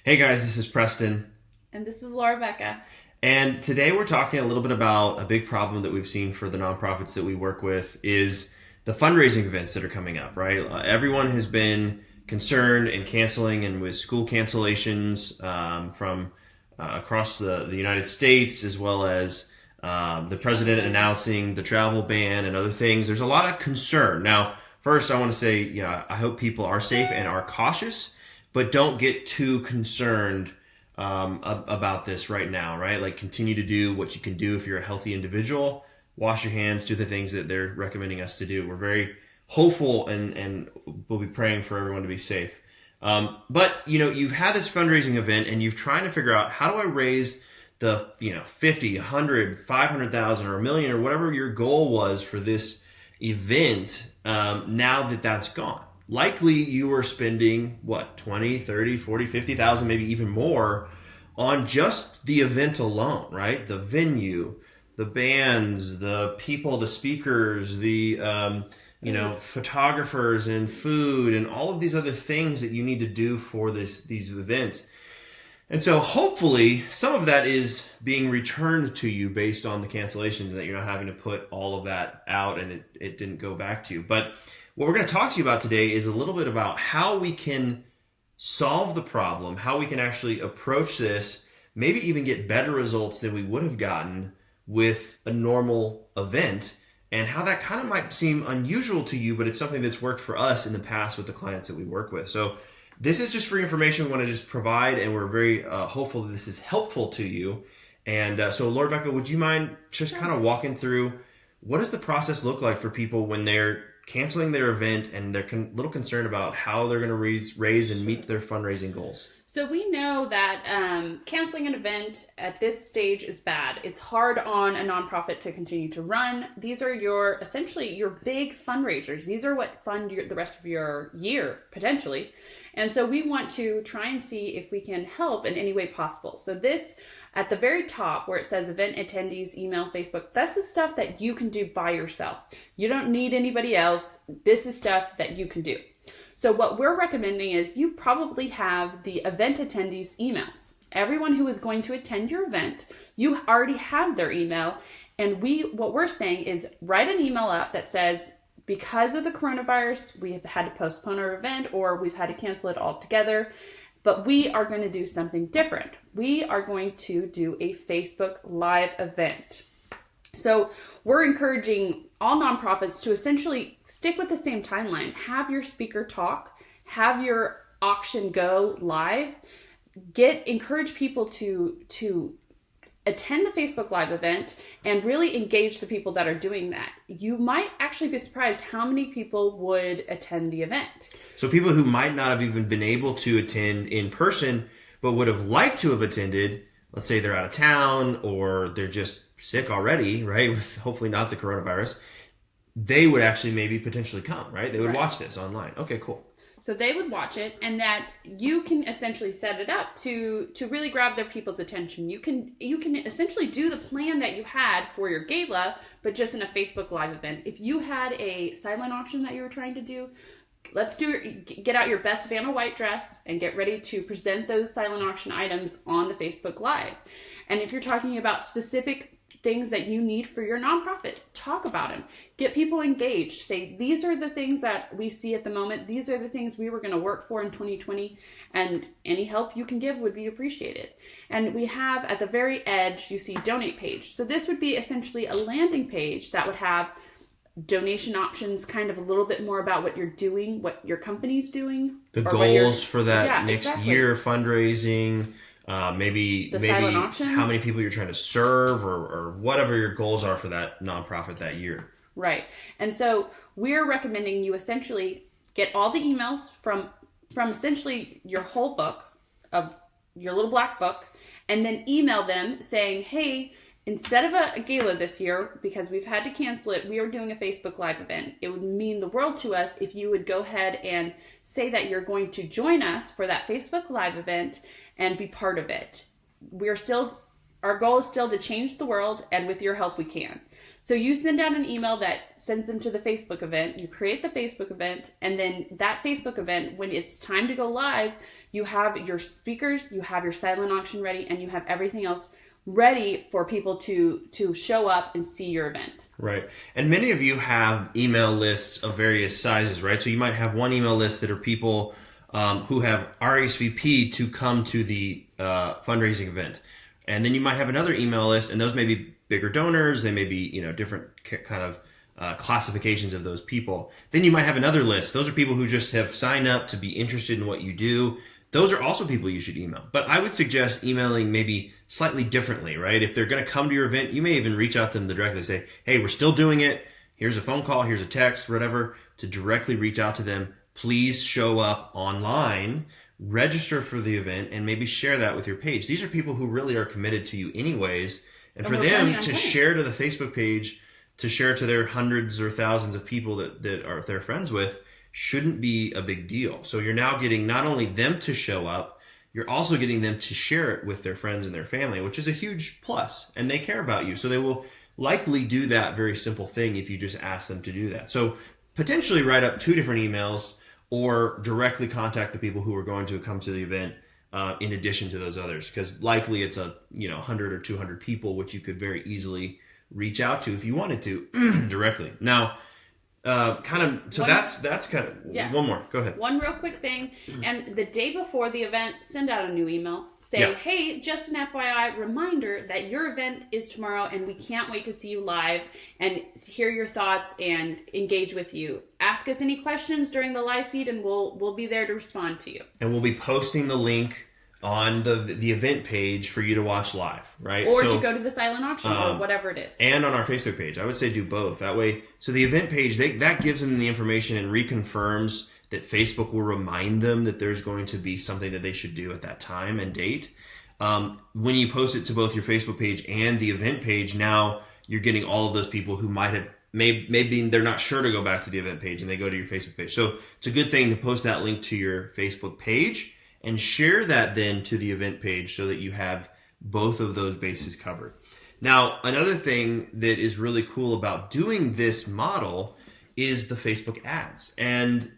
Hey guys, this is Preston. And this is Laura Becca. And today we're talking a little bit about a big problem that we've seen for the nonprofits that we work with is the fundraising events that are coming up, right? Everyone has been concerned and canceling and with school cancellations from across the United States, as well as the president announcing the travel ban and other things. There's a lot of concern. Now, first I want to say, I hope people are safe and are cautious, but don't get too concerned about this right now, right? Like, continue to do what you can do if you're a healthy individual. Wash your hands, do the things that they're recommending us to do. We're very hopeful and we'll be praying for everyone to be safe. But, you've had this fundraising event and you're trying to figure out, how do I raise the, 50, 100, 500,000 or a million or whatever your goal was for this event now that that's gone? Likely you were spending what, 20, 30, 40, 50,000, maybe even more on just the event alone, right? The venue, the bands, the people, the speakers, the photographers and food and all of these other things that you need to do for these events. And so hopefully some of that is being returned to you based on the cancellations, and that you're not having to put all of that out and it didn't go back to you. But what we're going to talk to you about today is a little bit about how we can solve the problem, how we can actually approach this, maybe even get better results than we would have gotten with a normal event, and how that kind of might seem unusual to you, but it's something that's worked for us in the past with the clients that we work with. So this is just free information we want to just provide, and we're very hopeful that this is helpful to you. And so, Lord Becca, would you mind just kind of walking through, what does the process look like for people when they're canceling their event and they're a little concerned about how they're going to raise and meet their fundraising goals? So we know that canceling an event at this stage is bad. It's hard on a nonprofit to continue to run. These are essentially your big fundraisers. These are what fund the rest of your year, potentially. And so we want to try and see if we can help in any way possible. So this, at the very top where it says event attendees, email, Facebook, that's the stuff that you can do by yourself. You don't need anybody else. This is stuff that you can do. So what we're recommending is you probably have the event attendees' emails. Everyone who is going to attend your event, you already have their email. And what we're saying is write an email up that says, because of the coronavirus, we have had to postpone our event or we've had to cancel it altogether, but we are going to do something different. We are going to do a Facebook Live event. So we're encouraging all nonprofits to essentially stick with the same timeline. Have your speaker talk, have your auction go live, encourage people to attend the Facebook Live event and really engage the people that are doing that. You might actually be surprised how many people would attend the event. So people who might not have even been able to attend in person, but would have liked to have attended, let's say they're out of town or they're just sick already, right? With hopefully not the coronavirus, they would actually maybe potentially come, right? They would watch this online. Okay, cool. So they would watch it, and that you can essentially set it up to really grab their people's attention. You can essentially do the plan that you had for your gala, but just in a Facebook Live event. If you had a silent auction that you were trying to do, get out your best Vanna White dress and get ready to present those silent auction items on the Facebook Live. And if you're talking about specific things that you need for your nonprofit, talk about them. Get people engaged. Say, these are the things that we see at the moment. These are the things we were going to work for in 2020, and any help you can give would be appreciated. And we have at the very edge, you see donate page. So this would be essentially a landing page that would have donation options, kind of a little bit more about what you're doing, what your company's doing. The goals for that next year, fundraising, maybe how many people you're trying to serve or whatever your goals are for that nonprofit that year. Right. And so we're recommending you essentially get all the emails from essentially your whole book, of your little black book, and then email them saying, hey, instead of a gala this year, because we've had to cancel it, we are doing a Facebook Live event. It would mean the world to us if you would go ahead and say that you're going to join us for that Facebook Live event and be part of it. Our goal is still to change the world, and with your help we can. So you send out an email that sends them to the Facebook event. You create the Facebook event, and then that Facebook event, when it's time to go live, you have your speakers, you have your silent auction ready, and you have everything else ready for people to show up and see your event. Right. And many of you have email lists of various sizes, right? So you might have one email list that are people who have RSVP to come to the fundraising event. And then you might have another email list, and those may be bigger donors. They may be, different kind of classifications of those people. Then you might have another list. Those are people who just have signed up to be interested in what you do. Those are also people you should email. But I would suggest emailing maybe slightly differently, right? If they're going to come to your event, you may even reach out to them directly and say, hey, we're still doing it. Here's a phone call, here's a text, whatever, to directly reach out to them. Please show up online, register for the event, and maybe share that with your page. These are people who really are committed to you anyways. And for them to share to the Facebook page, to share to their hundreds or thousands of people that they're friends with, shouldn't be a big deal. So you're now getting not only them to show up, you're also getting them to share it with their friends and their family, which is a huge plus. And they care about you. So they will likely do that very simple thing if you just ask them to do that. So potentially write up 2 different emails or directly contact the people who are going to come to the event in addition to those others. Because likely it's 100 or 200 people, which you could very easily reach out to if you wanted to directly. Now, that's kind of one more. Go ahead. One real quick thing, and the day before the event, send out a new email. Say, hey, just an FYI reminder that your event is tomorrow, and we can't wait to see you live and hear your thoughts and engage with you. Ask us any questions during the live feed, and we'll be there to respond to you. And we'll be posting the link on the event page for you to watch live, right? Or to go to the silent auction or whatever it is. And on our Facebook page. I would say do both. That way, so the event page, that gives them the information and reconfirms that Facebook will remind them that there's going to be something that they should do at that time and date. When you post it to both your Facebook page and the event page, now you're getting all of those people who might have, maybe they're not sure to go back to the event page and they go to your Facebook page. So it's a good thing to post that link to your Facebook page and share that then to the event page so that you have both of those bases covered. Now, another thing that is really cool about doing this model is the Facebook ads. And,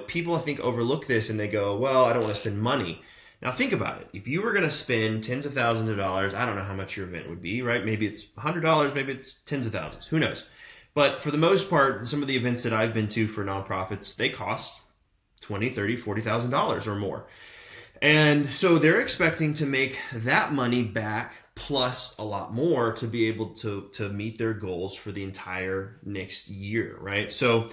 people I think overlook this and they go, well, I don't want to spend money. Now think about it. If you were going to spend tens of thousands of dollars, I don't know how much your event would be, right? Maybe it's $100, maybe it's tens of thousands, who knows? But for the most part, some of the events that I've been to for nonprofits, they cost $20,000, $30,000, $40,000 or more. And so they're expecting to make that money back plus a lot more to be able to meet their goals for the entire next year, right? So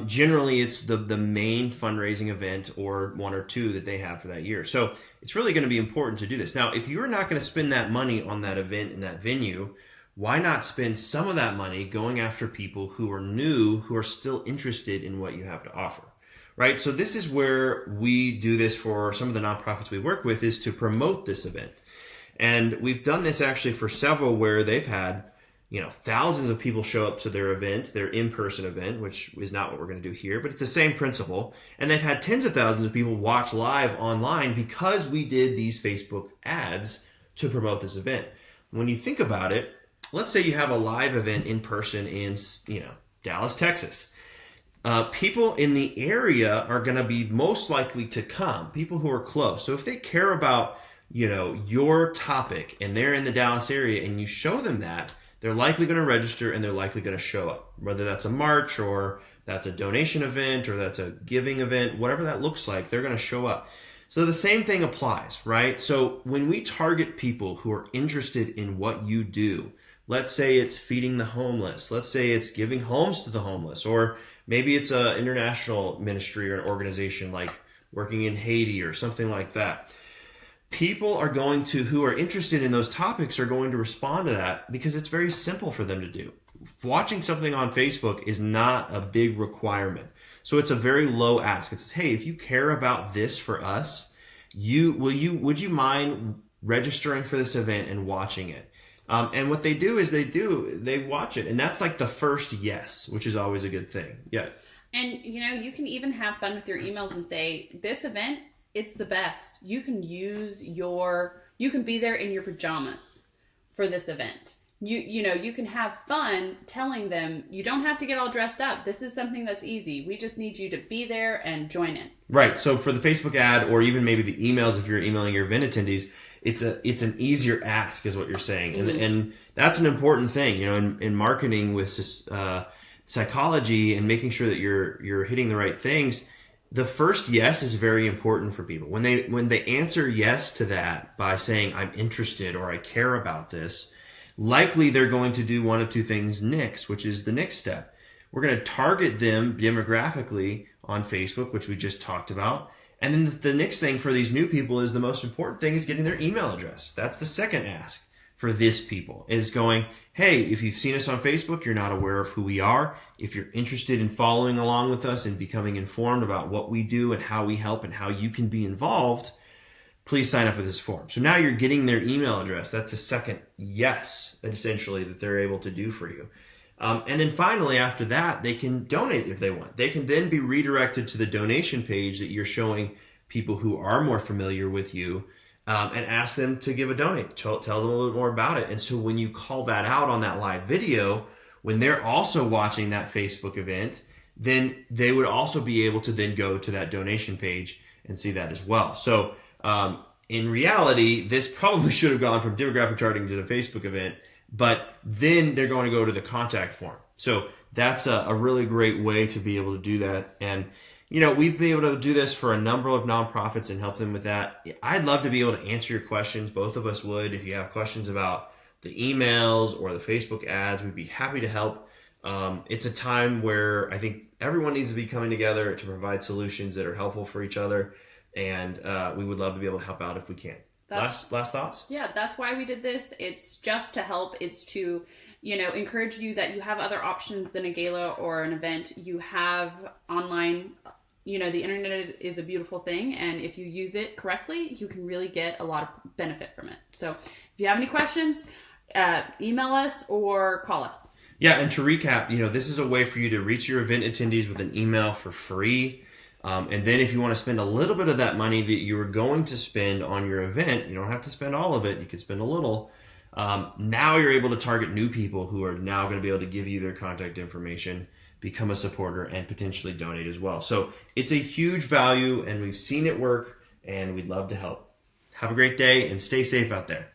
generally it's the main fundraising event or one or two that they have for that year. So it's really going to be important to do this. Now, if you're not going to spend that money on that event in that venue, why not spend some of that money going after people who are new, who are still interested in what you have to offer? Right? So this is where we do this for some of the nonprofits we work with, is to promote this event. And we've done this actually for several where they've had, thousands of people show up to their event, their in-person event, which is not what we're going to do here, but it's the same principle. And they've had tens of thousands of people watch live online because we did these Facebook ads to promote this event. When you think about it, let's say you have a live event in person in, Dallas, Texas. People in the area are going to be most likely to come, people who are close. So if they care about, your topic and they're in the Dallas area and you show them that, they're likely going to register and they're likely going to show up. Whether that's a march or that's a donation event or that's a giving event, whatever that looks like, they're going to show up. So the same thing applies, right? So when we target people who are interested in what you do, let's say it's feeding the homeless, let's say it's giving homes to the homeless, or maybe it's an international ministry or an organization like working in Haiti or something like that. People who are interested in those topics are going to respond to that because it's very simple for them to do. Watching something on Facebook is not a big requirement. So it's a very low ask. It says, hey, if you care about this for us, would you mind registering for this event and watching it? And what they do is they watch it. And that's like the first yes, which is always a good thing. Yeah. And, you can even have fun with your emails and say, this event, it's the best. You can be there in your pajamas for this event. You can have fun telling them you don't have to get all dressed up. This is something that's easy. We just need you to be there and join in. Right. So for the Facebook ad, or even maybe the emails, if you're emailing your event attendees, it's an easier ask, is what you're saying, and that's an important thing. In marketing with psychology and making sure that you're hitting the right things. The first yes is very important for people. When they answer yes to that by saying I'm interested or I care about this, likely they're going to do one of two things next, which is the next step. We're going to target them demographically on Facebook, which we just talked about. And then the next thing for these new people is the most important thing is getting their email address. That's the second ask for this people, is going, hey, if you've seen us on Facebook, you're not aware of who we are. If you're interested in following along with us and becoming informed about what we do and how we help and how you can be involved, please sign up for this form. So now you're getting their email address. That's a second yes, essentially, that they're able to do for you. And then finally, after that, they can donate if they want. They can then be redirected to the donation page that you're showing people who are more familiar with you, and ask them to give a donate. Tell them a little bit more about it. And so when you call that out on that live video, when they're also watching that Facebook event, then they would also be able to then go to that donation page and see that as well. So in reality, this probably should have gone from demographic targeting to the Facebook event, but then they're going to go to the contact form. So that's a really great way to be able to do that. And we've been able to do this for a number of nonprofits and help them with that. I'd love to be able to answer your questions. Both of us would. If you have questions about the emails or the Facebook ads, we'd be happy to help. It's a time where I think everyone needs to be coming together to provide solutions that are helpful for each other. And we would love to be able to help out if we can. Last thoughts? Yeah, that's why we did this. It's just to help. It's to, encourage you that you have other options than a gala or an event. You have online. The internet is a beautiful thing, and if you use it correctly, you can really get a lot of benefit from it. So if you have any questions, email us or call us. Yeah, and to recap, this is a way for you to reach your event attendees with an email for free. And then if you want to spend a little bit of that money that you were going to spend on your event, you don't have to spend all of it. You can spend a little. Now you're able to target new people who are now going to be able to give you their contact information, become a supporter, and potentially donate as well. So it's a huge value, and we've seen it work, and we'd love to help. Have a great day, and stay safe out there.